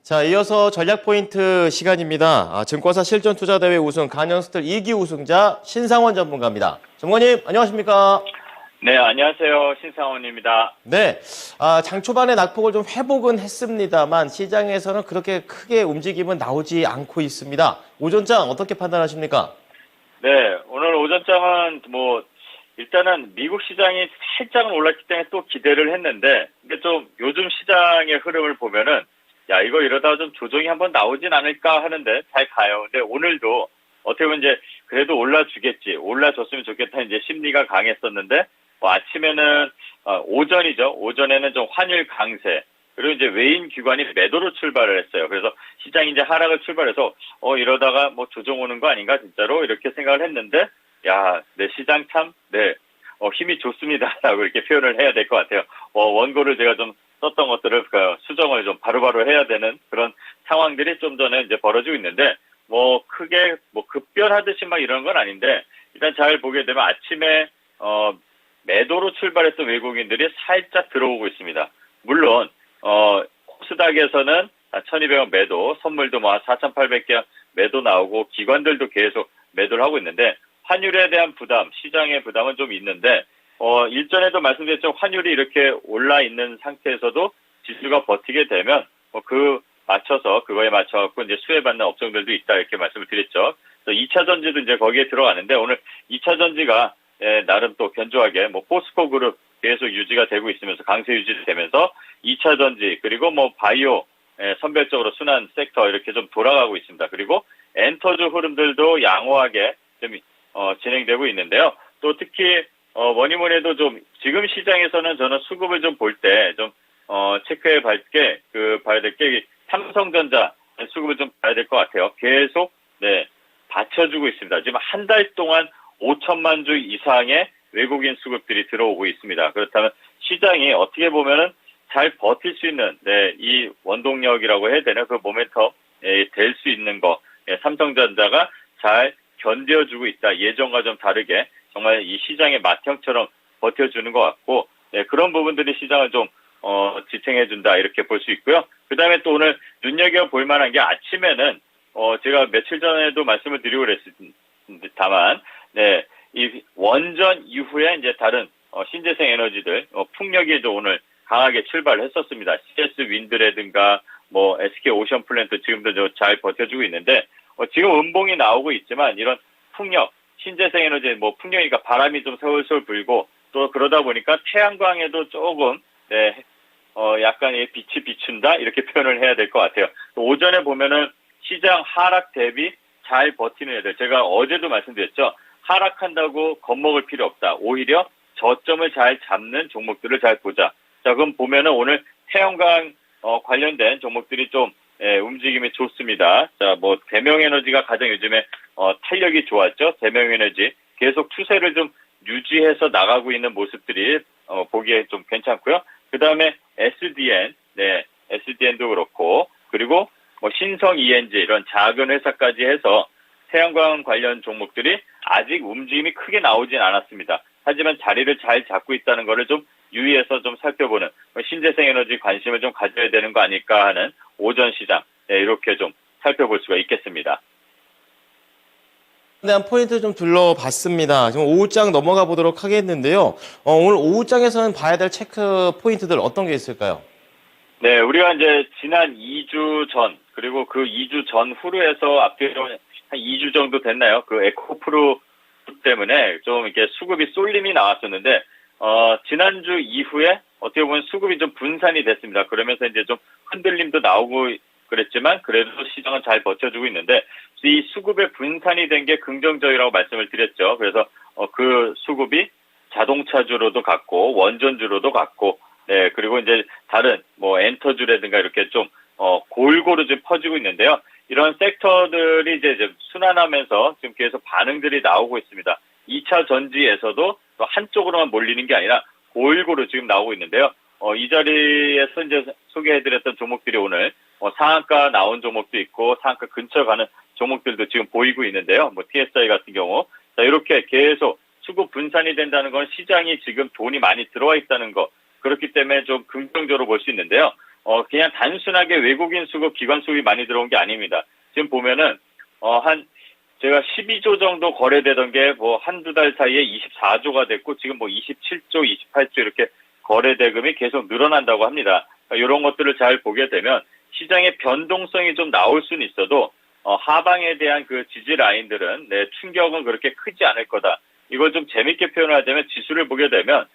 자, 이어서 전략 포인트 시간입니다. 증권사 실전투자대회 우승 간현스틸 2기 우승자 신상원 전문가입니다. 전문가님, 안녕하십니까? 네, 안녕하세요. 신상원입니다. 네, 장 초반에 낙폭을 좀 회복은 했습니다만 시장에서는 그렇게 크게 움직임은 나오지 않고 있습니다. 오전장 어떻게 판단하십니까? 네, 오늘 오전장은 일단은 미국 시장이 살짝은 올랐기 때문에 또 기대를 했는데, 근데 좀 요즘 시장의 흐름을 보면은, 야, 이러다가 좀 조정이 한번 나오진 않을까 하는데 잘 가요. 근데 오늘도 어떻게 보면 이제 그래도 올라줬으면 좋겠다 이제 심리가 강했었는데, 아침에는, 오전이죠. 오전에는 좀 환율 강세, 그리고 이제 외인 기관이 매도로 출발을 했어요. 그래서 시장이 이제 하락을 출발해서, 이러다가 조정 오는 거 아닌가, 진짜로? 이렇게 생각을 했는데, 야, 내 시장 참, 네, 힘이 좋습니다. 라고 이렇게 표현을 해야 될 것 같아요. 원고를 제가 좀 썼던 것들을 수정을 좀 바로바로 해야 되는 그런 상황들이 좀 전에 이제 벌어지고 있는데, 크게, 급변하듯이 막 이런 건 아닌데, 일단 잘 보게 되면 아침에, 매도로 출발했던 외국인들이 살짝 들어오고 있습니다. 물론, 코스닥에서는 1200원 매도, 선물도 4800개 매도 나오고, 기관들도 계속 매도를 하고 있는데, 환율에 대한 부담, 시장의 부담은 좀 있는데, 일전에도 말씀드렸죠. 환율이 이렇게 올라 있는 상태에서도 지수가 버티게 되면, 그거에 맞춰갖고 이제 수혜받는 업종들도 있다, 이렇게 말씀을 드렸죠. 그래서 2차 전지도 이제 거기에 들어가는데, 오늘 2차 전지가, 나름 또 견조하게, 포스코 그룹 계속 유지가 되고 있으면서, 강세 유지되면서, 2차 전지, 그리고 바이오, 선별적으로 순환 섹터 이렇게 좀 돌아가고 있습니다. 그리고 엔터주 흐름들도 양호하게 좀, 진행되고 있는데요. 또 특히, 뭐니 해도 좀, 지금 시장에서는 저는 수급을 좀 볼 때, 좀, 체크해 봐야 될 게, 삼성전자 수급을 좀 봐야 될 것 같아요. 계속, 네, 받쳐주고 있습니다. 지금 한 달 동안 5천만 주 이상의 외국인 수급들이 들어오고 있습니다. 그렇다면 시장이 어떻게 보면은 잘 버틸 수 있는, 네, 이 원동력이라고 해야 되나, 그 모멘텀, 될 수 있는 거, 삼성전자가 잘 견뎌주고 있다. 예전과 좀 다르게 정말 이 시장의 맏형처럼 버텨주는 것 같고, 네, 그런 부분들이 시장을 좀 지탱해준다 이렇게 볼 수 있고요. 그 다음에 또 오늘 눈여겨볼 만한 게 아침에는 제가 며칠 전에도 말씀을 드리고 그랬습니다. 다만, 네, 이 원전 이후에 이제 다른 신재생 에너지들 풍력이 좀 오늘 강하게 출발했었습니다. CS 윈드라든가 SK 오션 플랜트 지금도 잘 버텨주고 있는데, 지금 음봉이 나오고 있지만 이런 풍력, 신재생 에너지 풍력이니까 바람이 좀 솔솔 불고 또 그러다 보니까 태양광에도 조금, 네, 약간 빛이 비춘다 이렇게 표현을 해야 될 것 같아요. 또 오전에 보면은 시장 하락 대비 잘 버티는 애들, 제가 어제도 말씀드렸죠. 하락한다고 겁먹을 필요 없다. 오히려 저점을 잘 잡는 종목들을 잘 보자. 자, 그럼 보면은 오늘 태양광 관련된 종목들이 좀 움직임이 좋습니다. 자, 대명에너지가 가장 요즘에 탄력이 좋았죠. 대명에너지 계속 추세를 좀 유지해서 나가고 있는 모습들이 보기에 좀 괜찮고요. 그 다음에 SDN, 네, SDN도 그렇고, 그리고 신성 ENG 이런 작은 회사까지 해서 태양광 관련 종목들이 아직 움직임이 크게 나오진 않았습니다. 하지만 자리를 잘 잡고 있다는 것을 좀 유의해서 좀 살펴보는, 신재생 에너지 관심을 좀 가져야 되는 거 아닐까 하는 오전 시장, 네, 이렇게 좀 살펴볼 수가 있겠습니다. 대한 포인트 좀 둘러봤습니다. 지금 오후장 넘어가 보도록 하겠는데요. 오늘 오후장에서는 봐야 될 체크 포인트들 어떤 게 있을까요? 네, 우리가 이제 지난 2주 전, 그리고 그 2주 전후로 해서 앞뒤로 한 2주 정도 됐나요? 그 에코프로 때문에 좀 이렇게 수급이 쏠림이 나왔었는데, 지난주 이후에 어떻게 보면 수급이 좀 분산이 됐습니다. 그러면서 이제 좀 흔들림도 나오고 그랬지만, 그래도 시장은 잘 버텨주고 있는데, 이 수급의 분산이 된 게 긍정적이라고 말씀을 드렸죠. 그래서, 그 수급이 자동차주로도 갔고, 원전주로도 갔고, 네, 그리고 이제 다른, 엔터주라든가 이렇게 좀, 골고루 좀 퍼지고 있는데요. 이런 섹터들이 이제 순환하면서 지금 계속 반응들이 나오고 있습니다. 2차 전지에서도 또 한쪽으로만 몰리는 게 아니라 골고루 지금 나오고 있는데요. 이 자리에서 이제 소개해드렸던 종목들이 오늘 상한가 나온 종목도 있고 상한가 근처 가는 종목들도 지금 보이고 있는데요. TSI 같은 경우. 자, 이렇게 계속 수급 분산이 된다는 건 시장이 지금 돈이 많이 들어와 있다는 거. 그렇기 때문에 좀 긍정적으로 볼 수 있는데요. 그냥 단순하게 외국인 수급, 기관 수급이 많이 들어온 게 아닙니다. 지금 보면은, 제가 12조 정도 거래되던 게 뭐 한두 달 사이에 24조가 됐고, 지금 뭐 27조, 28조 이렇게 거래 대금이 계속 늘어난다고 합니다. 그러니까 이런 것들을 잘 보게 되면 시장의 변동성이 좀 나올 수는 있어도, 하방에 대한 그 지지 라인들은, 네, 충격은 그렇게 크지 않을 거다. 이걸 좀 재밌게 표현하자면 지수를 보게 되면,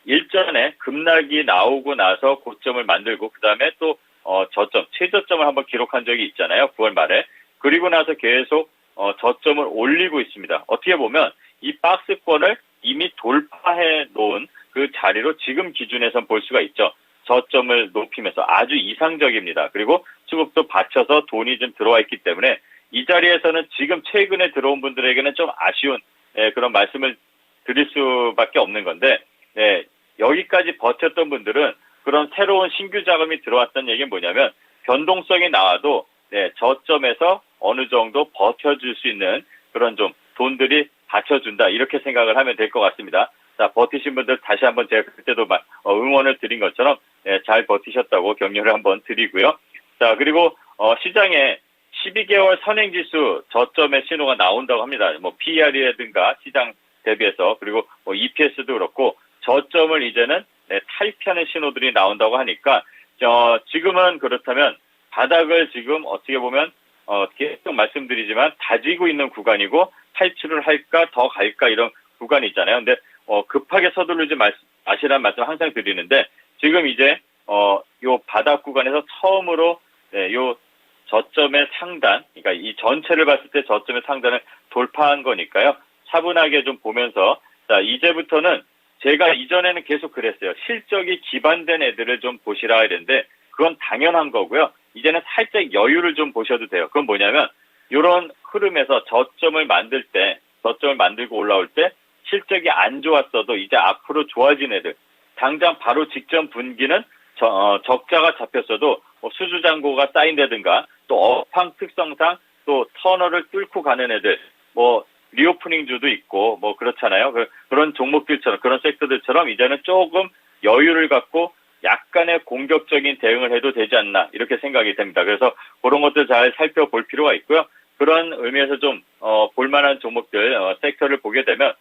일전에 급락이 나오고 나서 고점을 만들고, 그 다음에 또, 저점, 최저점을 한번 기록한 적이 있잖아요. 9월 말에. 그리고 나서 계속, 저점을 올리고 있습니다. 어떻게 보면 이 박스권을 이미 돌파해 놓은 그 자리로 지금 기준에선 볼 수가 있죠. 저점을 높이면서 아주 이상적입니다. 그리고 수급도 받쳐서 돈이 좀 들어와 있기 때문에 이 자리에서는 지금 최근에 들어온 분들에게는 좀 아쉬운 그런 말씀을 드릴 수밖에 없는 건데, 네, 여기까지 버텼던 분들은 그런 새로운 신규 자금이 들어왔다는 얘기는 뭐냐면 변동성이 나와도, 네, 저점에서 어느 정도 버텨줄 수 있는 그런 좀 돈들이 받쳐준다, 이렇게 생각을 하면 될 것 같습니다. 자, 버티신 분들 다시 한번 제가 그때도 응원을 드린 것처럼, 네, 잘 버티셨다고 격려를 한번 드리고요. 자, 그리고 시장에 12개월 선행지수 저점의 신호가 나온다고 합니다. 뭐 PER이라든가 시장 대비해서, 그리고 뭐 EPS도 그렇고 저점을 이제는, 네, 탈피하는 신호들이 나온다고 하니까, 지금은 그렇다면 바닥을 지금 어떻게 보면 계속 말씀드리지만 다지고 있는 구간이고, 탈출을 할까 더 갈까 이런 구간이 있잖아요. 근데 급하게 서두르지 마시라는 말씀 항상 드리는데, 지금 이제 요 바닥 구간에서 처음으로, 네, 요 저점의 상단, 그러니까 이 전체를 봤을 때 저점의 상단을 돌파한 거니까요. 차분하게 좀 보면서, 자, 이제부터는 제가 이전에는 계속 그랬어요. 실적이 기반된 애들을 좀 보시라 이랬는데 그건 당연한 거고요. 이제는 살짝 여유를 좀 보셔도 돼요. 그건 뭐냐면, 이런 흐름에서 저점을 만들고 올라올 때 실적이 안 좋았어도 이제 앞으로 좋아진 애들, 당장 바로 직전 분기는 적자가 잡혔어도 뭐 수주잔고가 쌓인다든가, 또 업황 특성상 또 터널을 뚫고 가는 애들, 뭐 리오프닝주도 있고 뭐 그렇잖아요. 그런 종목들처럼, 그런 섹터들처럼 이제는 조금 여유를 갖고 약간의 공격적인 대응을 해도 되지 않나, 이렇게 생각이 됩니다. 그래서 그런 것들 잘 살펴볼 필요가 있고요. 그런 의미에서 좀 볼만한 종목들, 섹터를 보게 되면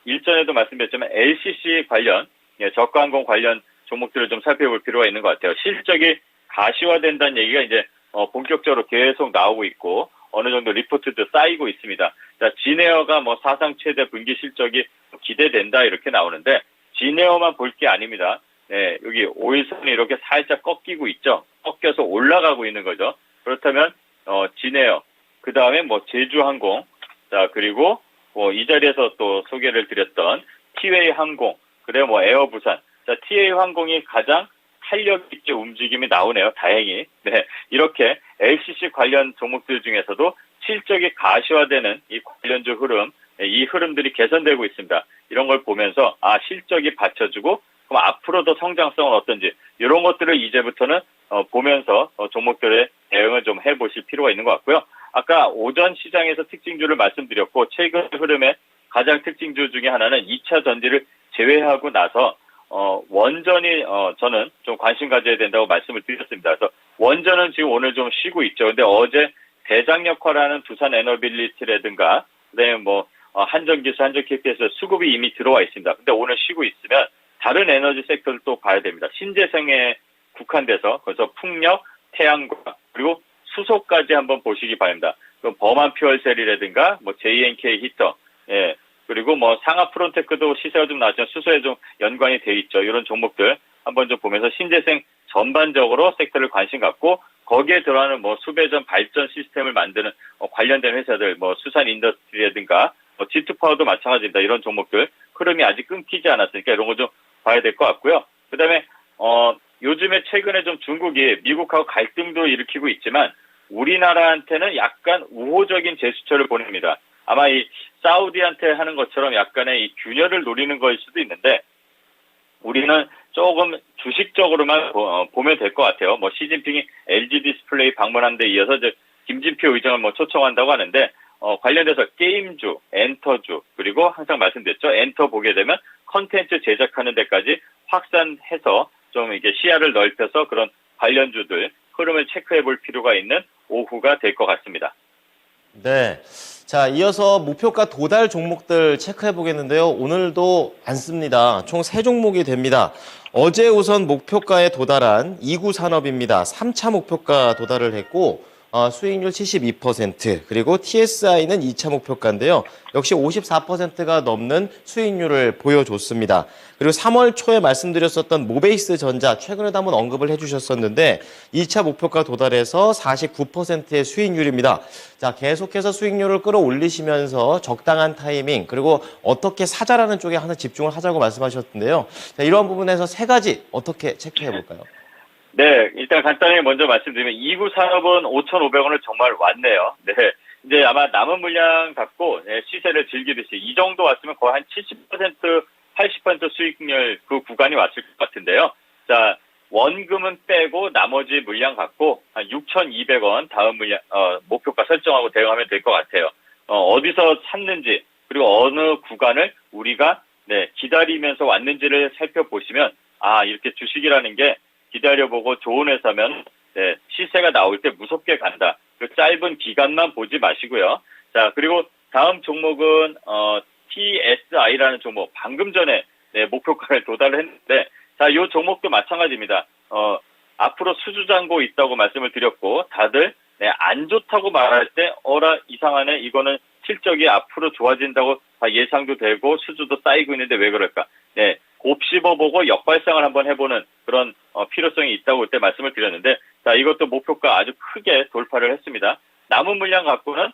일전에도 말씀드렸지만 LCC 관련, 저가항공 관련 종목들을 좀 살펴볼 필요가 있는 것 같아요. 실적이 가시화된다는 얘기가 이제 본격적으로 계속 나오고 있고 어느 정도 리포트도 쌓이고 있습니다. 자, 진에어가 뭐 사상 최대 분기 실적이 기대된다 이렇게 나오는데, 진에어만 볼 게 아닙니다. 네, 여기 오일선이 이렇게 살짝 꺾이고 있죠. 꺾여서 올라가고 있는 거죠. 그렇다면 진에어, 그 다음에 뭐 제주항공, 자, 그리고 뭐 이 자리에서 또 소개를 드렸던 티웨이 항공, 그리고 뭐 에어부산, 자, 티웨이 항공이 가장 탄력 있게 움직임이 나오네요. 다행히. 네, 이렇게 LCC 관련 종목들 중에서도 실적이 가시화되는 이 관련주 흐름, 이 흐름들이 개선되고 있습니다. 이런 걸 보면서 실적이 받쳐주고 그럼 앞으로 더 성장성은 어떤지, 이런 것들을 이제부터는 보면서 종목들의 대응을 좀 해보실 필요가 있는 것 같고요. 아까 오전 시장에서 특징주를 말씀드렸고, 최근 흐름의 가장 특징주 중에 하나는 2차 전지를 제외하고 나서 원전이 저는 좀 관심 가져야 된다고 말씀을 드렸습니다. 그래서 원전은 지금 오늘 좀 쉬고 있죠. 근데 어제 대장역화라는 두산 에너빌리티라든가, 그다음에 뭐 한전기수, 한전KP에서 수급이 이미 들어와 있습니다. 근데 오늘 쉬고 있으면 다른 에너지 섹터를 또 봐야 됩니다. 신재생에 국한돼서, 그래서 풍력, 태양광, 그리고 수소까지 한번 보시기 바랍니다. 그럼 범한 퓨얼셀이라든가 뭐 JNK 히터, 예, 그리고 뭐 상하 프론테크도 시세가 좀 나지만 수소에 좀 연관이 돼 있죠. 이런 종목들 한번 좀 보면서 신재생 전반적으로 섹터를 관심 갖고, 거기에 들어가는 뭐 수배전 발전 시스템을 만드는 관련된 회사들, 뭐 수산 인더스트리라든가 뭐 G2파워도 마찬가지입니다. 이런 종목들 흐름이 아직 끊기지 않았으니까 이런 거 좀 봐야 될 것 같고요. 그다음에 요즘에 최근에 좀 중국이 미국하고 갈등도 일으키고 있지만 우리나라한테는 약간 우호적인 제스처를 보냅니다. 아마 이 사우디한테 하는 것처럼 약간의 이 균열을 노리는 거일 수도 있는데, 우리는 조금 주식적으로만 보면 될 것 같아요. 뭐 시진핑이 LG 디스플레이 방문한 데 이어서 이제 김진표 의장을 뭐 초청한다고 하는데, 관련돼서 게임주, 엔터주, 그리고 항상 말씀드렸죠. 엔터 보게 되면 컨텐츠 제작하는 데까지 확산해서 좀 이게 시야를 넓혀서 그런 관련주들 흐름을 체크해 볼 필요가 있는 오후가 될 것 같습니다. 네. 자, 이어서 목표가 도달 종목들 체크해 보겠는데요. 오늘도 많습니다. 총 3종목이 됩니다. 어제 우선 목표가에 도달한 2구 산업입니다. 3차 목표가 도달을 했고 수익률 72%, 그리고 TSI는 2차 목표가인데요. 역시 54%가 넘는 수익률을 보여줬습니다. 그리고 3월 초에 말씀드렸었던 모베이스 전자, 최근에도 한번 언급을 해주셨었는데 2차 목표가 도달해서 49%의 수익률입니다. 자, 계속해서 수익률을 끌어올리시면서 적당한 타이밍, 그리고 어떻게 사자라는 쪽에 하나 집중을 하자고 말씀하셨는데요. 자, 이러한 부분에서 3가지 어떻게 체크해 볼까요? 네, 일단 간단히 먼저 말씀드리면 2구 산업은 5,500원을 정말 왔네요. 네, 이제 아마 남은 물량 갖고 시세를 즐기듯이 이 정도 왔으면 거의 한 70%, 80% 수익률 그 구간이 왔을 것 같은데요. 자, 원금은 빼고 나머지 물량 갖고 한 6,200원 다음 물량 목표가 설정하고 대응하면 될 것 같아요. 어디서 샀는지 그리고 어느 구간을 우리가 기다리면서 왔는지를 살펴보시면 이렇게 주식이라는 게 기다려보고 좋은 회사면 시세가 나올 때 무섭게 간다. 그 짧은 기간만 보지 마시고요. 자, 그리고 다음 종목은 TSI라는 종목. 방금 전에 목표가를 도달을 했는데, 자, 이 종목도 마찬가지입니다. 앞으로 수주잔고 있다고 말씀을 드렸고, 다들 안 좋다고 말할 때 어라 이상하네. 이거는 실적이 앞으로 좋아진다고 예상도 되고 수주도 쌓이고 있는데 왜 그럴까? 곱씹어보고 역발상을 한번 해보는 그런 필요성이 있다고 그때 말씀을 드렸는데, 자, 이것도 목표가 아주 크게 돌파를 했습니다. 남은 물량 갖고는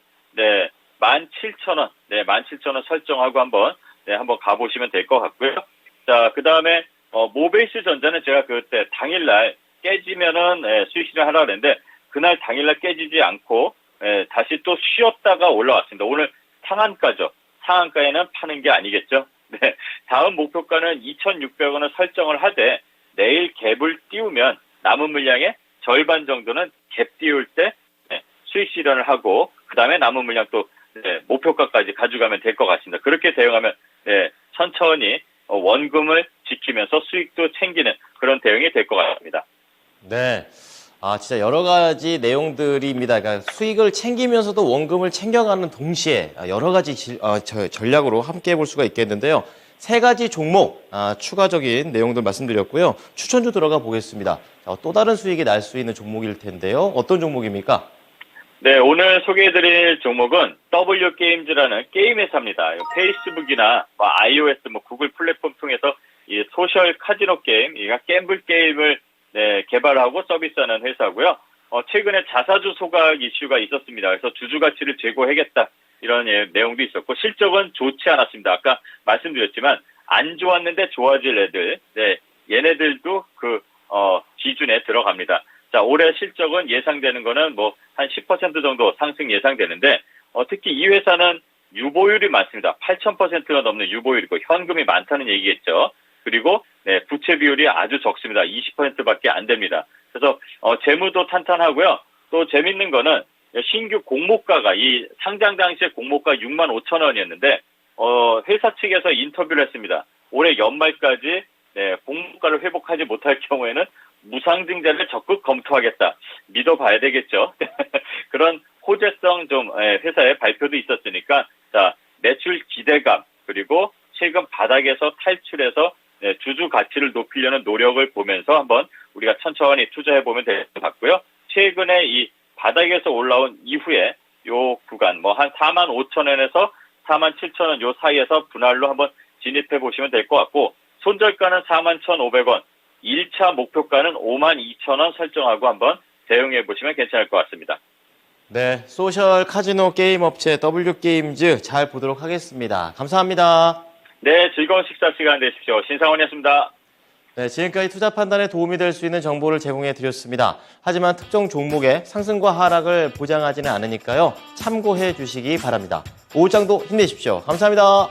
17,000원, 17,000원 설정하고 한번 가보시면 될 것 같고요. 자, 그 다음에 모베이스 전자는 제가 그때 당일날 깨지면은 수익 실현하라고 했는데 그날 당일날 깨지지 않고 다시 또 쉬었다가 올라왔습니다. 오늘 상한가죠. 상한가에는 파는 게 아니겠죠. 네, 다음 목표가는 2,600원을 설정을 하되 내일 갭을 띄우면 남은 물량의 절반 정도는 갭 띄울 때 수익 실현을 하고 그 다음에 남은 물량 또 목표가까지 가져가면 될 것 같습니다. 그렇게 대응하면 천천히 원금을 지키면서 수익도 챙기는 그런 대응이 될 것 같습니다. 네. 진짜 여러 가지 내용들입니다. 그러니까 수익을 챙기면서도 원금을 챙겨가는 동시에 여러 가지 전략으로 함께 해볼 수가 있겠는데요. 3가지 종목 추가적인 내용들 말씀드렸고요. 추천주 들어가 보겠습니다. 자, 또 다른 수익이 날 수 있는 종목일 텐데요. 어떤 종목입니까? 네, 오늘 소개해드릴 종목은 W게임즈라는 게임 회사입니다. 페이스북이나 iOS, 구글 플랫폼 통해서 이 소셜 카지노 게임, 갬블 게임을 개발하고 서비스하는 회사고요. 최근에 자사주 소각 이슈가 있었습니다. 그래서 주주 가치를 제고하겠다 이런 내용도 있었고 실적은 좋지 않았습니다. 아까 말씀드렸지만 안 좋았는데 좋아질 애들, 얘네들도 그 기준에 들어갑니다. 자, 올해 실적은 예상되는 거는 한 10% 정도 상승 예상되는데 특히 이 회사는 유보율이 많습니다. 8,000%가 넘는 유보율이고 현금이 많다는 얘기겠죠. 그리고 부채 비율이 아주 적습니다. 20%밖에 안 됩니다. 그래서 재무도 탄탄하고요. 또 재밌는 거는 신규 공모가가 이 상장 당시에 공모가 65,000원이었는데 회사 측에서 인터뷰를 했습니다. 올해 연말까지 공모가를 회복하지 못할 경우에는 무상증자를 적극 검토하겠다. 믿어봐야 되겠죠. 그런 호재성 좀 회사의 발표도 있었으니까 자, 매출 기대감 그리고 최근 바닥에서 탈출해서 주주 가치를 높이려는 노력을 보면서 한번 우리가 천천히 투자해보면 될 것 같고요. 최근에 이 바닥에서 올라온 이후에 요 구간 한 45,000원에서 47,000원 요 사이에서 분할로 한번 진입해보시면 될 것 같고 손절가는 41,500원, 1차 목표가는 52,000원 설정하고 한번 대응해보시면 괜찮을 것 같습니다. 네, 소셜 카지노 게임 업체 W게임즈 잘 보도록 하겠습니다. 감사합니다. 네, 즐거운 식사 시간 되십시오. 신상원이었습니다. 네, 지금까지 투자 판단에 도움이 될 수 있는 정보를 제공해 드렸습니다. 하지만 특정 종목의 상승과 하락을 보장하지는 않으니까요. 참고해 주시기 바랍니다. 오후장도 힘내십시오. 감사합니다.